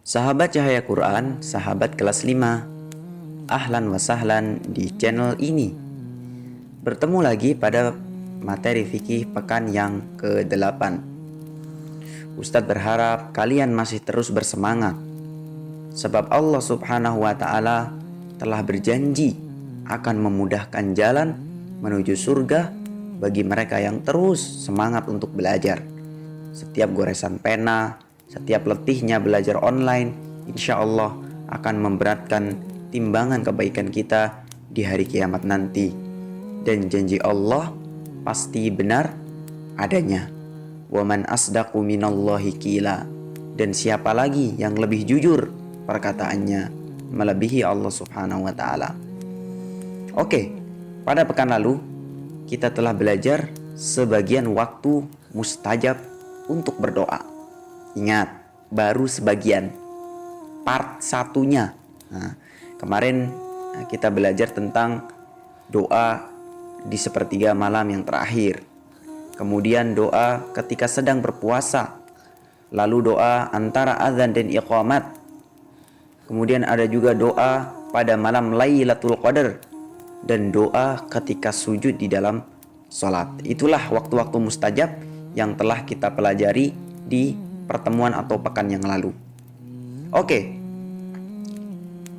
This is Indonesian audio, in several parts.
Sahabat Cahaya Quran, sahabat kelas 5, ahlan wa sahlan di channel ini. Bertemu lagi pada materi fikih pekan yang ke-8. Ustadz berharap kalian masih terus bersemangat, sebab Allah Subhanahu wa Ta'ala telah berjanji akan memudahkan jalan menuju surga bagi mereka yang terus semangat untuk belajar. Setiap goresan pena, setiap letihnya belajar online, insya Allah akan memberatkan timbangan kebaikan kita di hari kiamat nanti. Dan janji Allah pasti benar adanya. Wa man asdaqu minallahi qila. Dan siapa lagi yang lebih jujur perkataannya melebihi Allah Subhanahu wa Ta'ala. Oke, pada pekan lalu kita telah belajar sebagian waktu mustajab untuk berdoa. Ingat, baru sebagian, part satunya. Kemarin kita belajar tentang doa di sepertiga malam yang terakhir. Kemudian doa ketika sedang berpuasa. Lalu doa antara azan dan iqamat. Kemudian ada juga doa pada malam Lailatul Qadar. Dan doa ketika sujud di dalam sholat. Itulah waktu-waktu mustajab yang telah kita pelajari di pertemuan atau pekan yang lalu. Oke,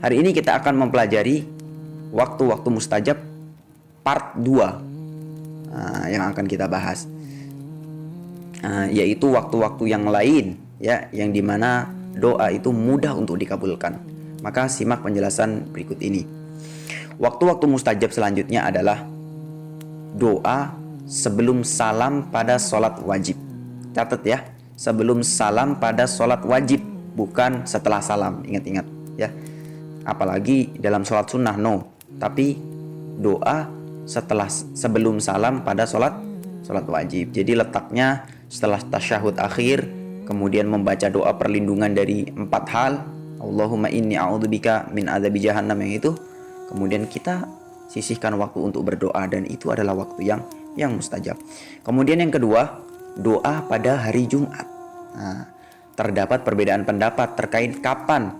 hari ini kita akan mempelajari waktu-waktu mustajab part 2 yang akan kita bahas, yaitu waktu-waktu yang lain ya, yang dimana doa itu mudah untuk dikabulkan. Maka simak penjelasan berikut ini. Waktu-waktu mustajab selanjutnya adalah doa sebelum salam pada sholat wajib. Catat ya, sebelum salam pada sholat wajib, bukan setelah salam. Ingat-ingat ya. Apalagi dalam sholat sunnah, no. Tapi doa sebelum salam pada sholat wajib. Jadi letaknya setelah tasyahud akhir, kemudian membaca doa perlindungan dari 4 hal. Allahumma inni a'udzubika min adzabi jahannam, yang itu. Kemudian kita sisihkan waktu untuk berdoa, dan itu adalah waktu yang mustajab. Kemudian yang kedua, doa pada hari Jumat. Terdapat perbedaan pendapat terkait kapan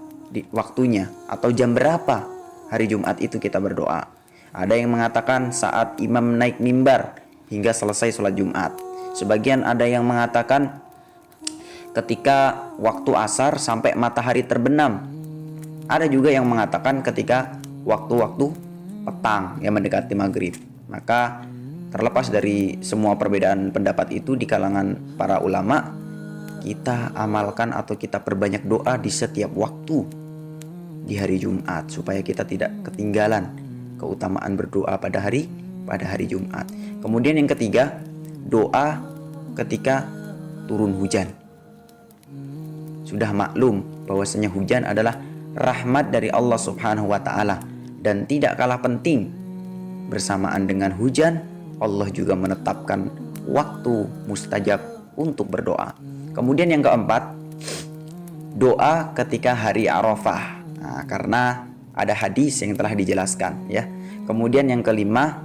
waktunya atau jam berapa hari Jumat itu kita berdoa. Ada yang mengatakan saat imam naik mimbar hingga selesai sholat Jumat. Sebagian ada yang mengatakan ketika waktu asar sampai matahari terbenam. Ada juga yang mengatakan ketika waktu-waktu petang yang mendekati maghrib. Maka terlepas dari semua perbedaan pendapat itu di kalangan para ulama, kita amalkan atau kita perbanyak doa di setiap waktu di hari Jumat supaya kita tidak ketinggalan keutamaan berdoa pada hari Jumat. Kemudian yang ketiga, doa ketika turun hujan. Sudah maklum bahwasanya hujan adalah rahmat dari Allah Subhanahu wa Ta'ala, dan tidak kalah penting, bersamaan dengan hujan Allah juga menetapkan waktu mustajab untuk berdoa. Kemudian yang keempat, doa ketika hari Arafah. Karena ada hadis yang telah dijelaskan ya. Kemudian yang kelima,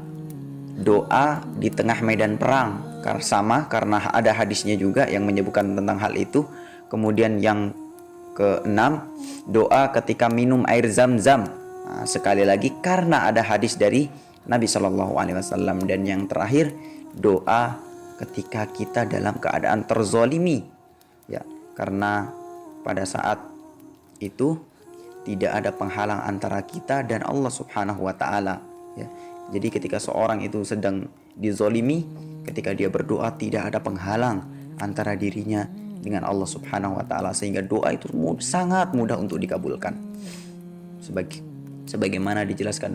doa di tengah medan perang. Karena ada hadisnya juga yang menyebutkan tentang hal itu. Kemudian yang keenam, doa ketika minum air Zam-Zam. Sekali lagi karena ada hadis dari Nabi Shallallahu Alaihi Wasallam. Dan yang terakhir, doa ketika kita dalam keadaan terzolimi ya, karena pada saat itu tidak ada penghalang antara kita dan Allah Subhanahu wa Ta'ala ya. Jadi ketika seorang itu sedang dizolimi, ketika dia berdoa tidak ada penghalang antara dirinya dengan Allah Subhanahu wa Ta'ala, sehingga doa itu sangat mudah untuk dikabulkan. Sebagaimana dijelaskan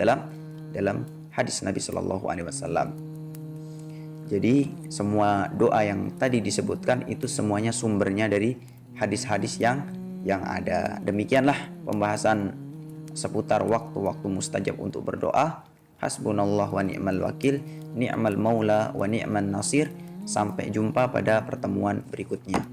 dalam hadis Nabi Shallallahu Alaihi Wasallam. Jadi semua doa yang tadi disebutkan itu semuanya sumbernya dari hadis-hadis yang ada. Demikianlah pembahasan seputar waktu-waktu mustajab untuk berdoa. Hasbunallah wa ni'mal wakil, ni'mal maula wa ni'man nasir. Sampai jumpa pada pertemuan berikutnya.